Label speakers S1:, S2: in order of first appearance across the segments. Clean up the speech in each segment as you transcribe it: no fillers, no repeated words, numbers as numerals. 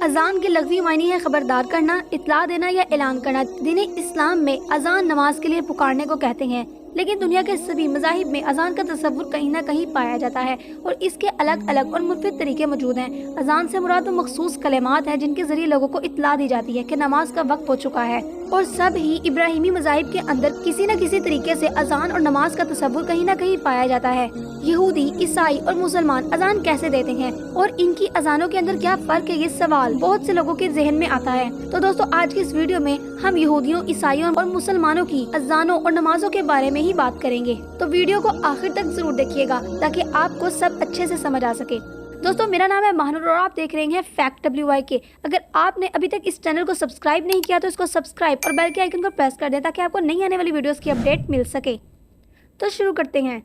S1: अजान के लफ्ज़ी मायने है खबरदार करना, इत्तला देना या ऐलान करना। दीन इस्लाम में अजान नमाज के लिए पुकारने को कहते हैं, लेकिन दुनिया के सभी मज़ाहिब में अजान का तस्वुर कहीं ना कहीं पाया जाता है और इसके अलग अलग और मुख्तलिफ तरीके मौजूद हैं। अजान से मुराद वो मखसूस कलिमात हैं जिनके जरिए लोगों को इत्तला दी जाती है कि नमाज का वक्त हो चुका है। और सब ही इब्राहिमी मज़ाहिब के अंदर किसी न किसी तरीके से अजान और नमाज का तस्वुर कहीं ना कहीं पाया जाता है। यहूदी, ईसाई और मुसलमान अजान कैसे देते हैं और इनकी अजानों के अंदर क्या फर्क है, ये सवाल बहुत से लोगों के जहन में आता है। तो दोस्तों, आज की इस वीडियो में हम यहूदियों, ईसाइयों और मुसलमानों की अजानों और नमाजों के बारे में ही बात करेंगे। तो वीडियो को आखिर तक जरूर देखिएगा ताकि आपको सब अच्छे से समझ आ सके। दोस्तों, मेरा नाम है महानूर और आप देख रहे हैं फैक्ट WYK। अगर आपने अभी तक इस चैनल को सब्सक्राइब नहीं किया तो इसको सब्सक्राइब और बेल के आइकन को प्रेस कर दें ताकि आपको नई आने वाली वीडियोस की अपडेट मिल सके। तो शुरू करते हैं।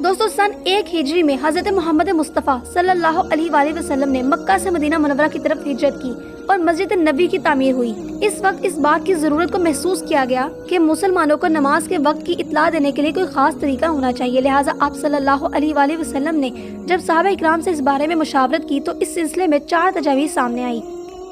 S1: दोस्तों, सन 1 हिजरी में हजरत मोहम्मद मुस्तफ़ा सल्लल्लाहु अलैहि वसल्लम ने मक्का से मदीना मुनव्वरा की तरफ हिजरत की और मस्जिद नबी की तामीर हुई। इस वक्त इस बात की जरूरत को महसूस किया गया कि मुसलमानों को नमाज के वक्त की इत्तला देने के लिए कोई खास तरीका होना चाहिए। लिहाजा आप सल्लल्लाहु अलैहि वसल्लम ने जब सहाबा इकराम से इस बारे में मुशावरत की तो इस सिलसिले में 4 तजावीज़ सामने आई।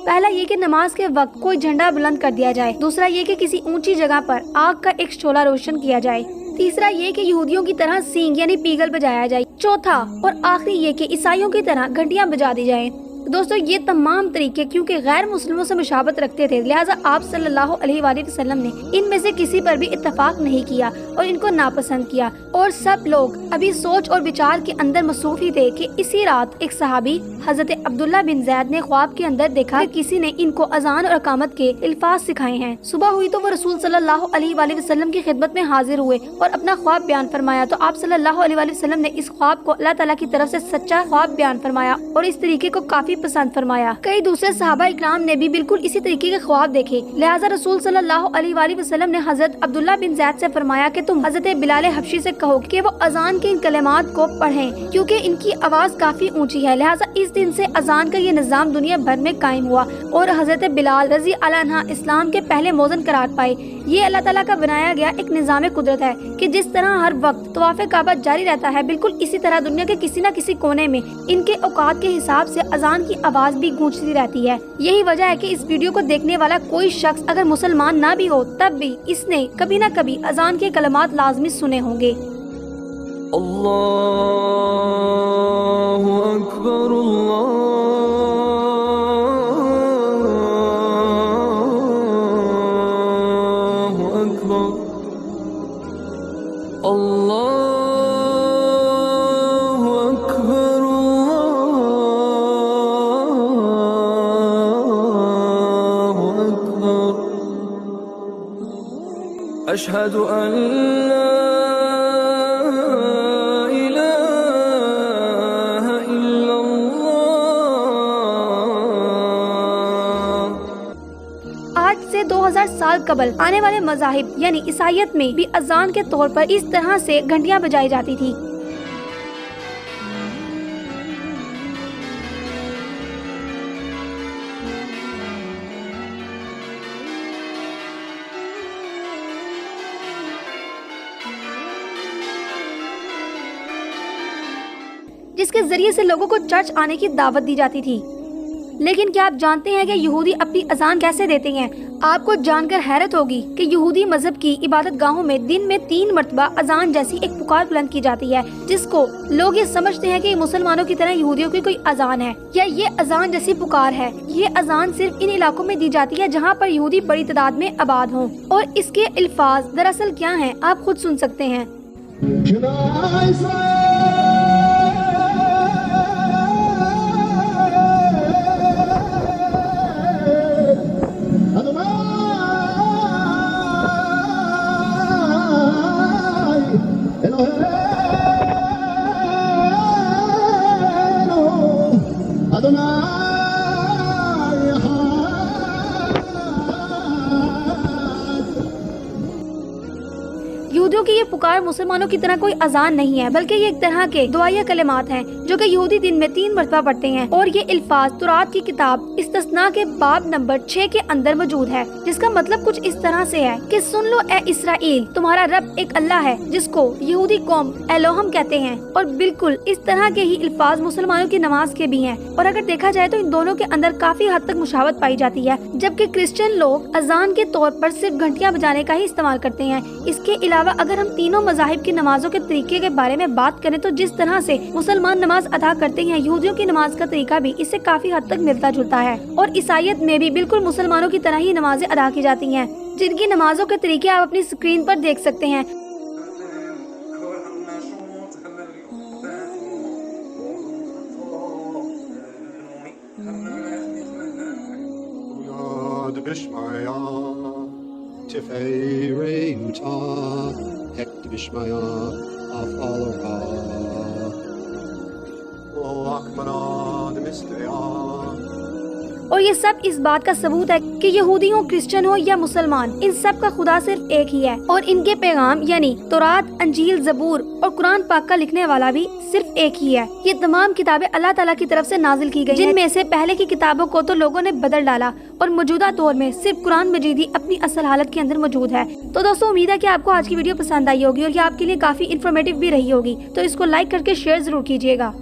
S1: पहला ये कि नमाज के वक्त कोई झंडा बुलंद कर दिया जाए। दूसरा ये कि किसी ऊंची जगह पर आग का एक शोला रोशन किया जाए। तीसरा ये कि यहूदियों की तरह सींग यानी पीगल बजाया जाए। चौथा और आखिरी ये कि ईसाइयों की तरह घंटियां बजा दी जाएं। दोस्तों, ये तमाम तरीके क्योंकि गैर मुस्लिमों से मुशाबत रखते थे, लिहाजा आप सल्लल्लाहु अलैहि वसल्लम ने इनमें से किसी पर भी इत्तफाक नहीं किया और इनको नापसंद किया। और सब लोग अभी सोच और विचार के अंदर मसरूफ ही थे कि इसी रात एक सहाबी हजरत अब्दुल्ला बिन जैद ने ख्वाब के अंदर देखा कि किसी ने इनको अजान और अकामत के अल्फाज सिखाए हैं। सुबह हुई तो वो रसूल सल्लल्लाहु अलैहि वसल्लम की खिदमत में हाजिर हुए और अपना ख्वाब बयान फरमाया। तो आप सल्लल्लाहु अलैहि वसल्लम ने इस ख्वाब को अल्लाह ताला की तरफ से सच्चा ख्वाब बयान फरमाया और इस तरीके को काफी पसंद फरमाया। कई दूसरे सहाबा इकराम ने भी बिल्कुल इसी तरीके के ख्वाब देखे। लिहाजा रसूल सल्लल्लाहु अलैहि वसल्लम ने हजरत अब्दुल्ला बिन जैद से फरमाया कि तुम हजरत बिलाल हबशी से कहो कि वो अजान के इन कलिमात को पढ़ें क्योंकि इनकी आवाज काफी ऊंची है। लिहाजा इस दिन से अजान का ये निजाम दुनिया भर में कायम हुआ और हजरत बिलाल रजी अल्लाह अन्हा इस्लाम के पहले मौज़न करार पाए। ये अल्लाह ताला का बनाया गया एक निजाम कुदरत है कि जिस तरह हर वक्त तवाफ़ काबा जारी रहता है, बिल्कुल इसी तरह दुनिया के किसी न किसी कोने में इनके औकात के हिसाब से अजान की आवाज भी गूंजती रहती है। यही वजह है कि इस वीडियो को देखने वाला कोई शख्स अगर मुसलमान ना भी हो तब भी इसने कभी न कभी अजान के कलमात लाजमी सुने होंगे।
S2: अल्लाहु अकबर, अल्लाहु अकबर, अल्लाहु अकबर, अल्लाहु अकबर। अशहदु अन
S1: आज से 2000 साल कबल आने वाले मज़ाहिब यानी ईसाइयत में भी अजान के तौर पर इस तरह से घंटियां बजाई जाती थी। जिसके जरिए से लोगों को चर्च आने की दावत दी जाती थी। लेकिन क्या आप जानते हैं कि यहूदी अपनी अजान कैसे देते हैं? आपको जानकर हैरत होगी कि यहूदी मजहब की इबादत गाहों में दिन में 3 मरतबा अजान जैसी एक पुकार बुलंद की जाती है, जिसको लोग ये समझते हैं कि मुसलमानों की तरह यहूदियों की कोई अजान है या ये अजान जैसी पुकार है। ये अजान सिर्फ इन इलाकों में दी जाती है जहाँ पर यहूदी बड़ी तादाद में आबाद हों और इसके अल्फाज दरअसल क्या हैं आप खुद सुन सकते हैं। यहूदियों की ये पुकार और मुसलमानों की तरह कोई अजान नहीं है, बल्कि ये एक तरह के दुआया कलिमात हैं जो कि यहूदी दिन में 3 मरतबा पढ़ते हैं। और ये अल्फाज तौरात की किताब इस्तिस्ना के बाब नंबर 6 के अंदर मौजूद है, जिसका मतलब कुछ इस तरह से है कि सुन लो ए इसराइल, तुम्हारा रब एक अल्लाह है जिसको यहूदी कौम एलोहम कहते हैं। और बिल्कुल इस तरह के ही अल्फाज मुसलमानों की नमाज के भी हैं। और अगर देखा जाए तो इन दोनों के अंदर काफी हद तक मुशावत पाई जाती है, जबकि क्रिश्चियन लोग अजान के तौर पर सिर्फ घंटियां बजाने का ही इस्तेमाल करते हैं। इसके अलावा अगर हम तीनों मज़ाहिब की नमाजों के तरीके के बारे में बात करें तो जिस तरह से मुसलमान नमाज अदा करते हैं, यहूदियों की नमाज का तरीका भी इससे काफी हद तक मिलता जुलता है। और ईसाईयत में भी बिल्कुल मुसलमानों की तरह ही नमाजें अदा की जाती हैं, जिनकी नमाजों के तरीके आप अपनी स्क्रीन पर देख सकते हैं।
S3: Bishmaya, Tifei Uta, Hekt Bishmaya, Afalora, O Akmana, the Mistaya.
S1: और ये सब इस बात का सबूत है कि यहूदी हो, क्रिश्चियन हो या मुसलमान, इन सब का खुदा सिर्फ एक ही है। और इनके पैगाम यानी तौरात, अंजील, जबूर और कुरान पाक का लिखने वाला भी सिर्फ एक ही है। ये तमाम किताबें अल्लाह ताला की तरफ से नाजिल की गई, जिनमें से पहले की किताबों को तो लोगों ने बदल डाला और मौजूदा दौर में सिर्फ कुरान मजीद ही अपनी असल हालत के अंदर मौजूद है। तो दोस्तों, उम्मीद है कि आपको आज की वीडियो पसंद आई होगी और ये आपके लिए काफी इन्फॉर्मेटिव भी रही होगी। तो इसको लाइक करके शेयर जरूर कीजिएगा।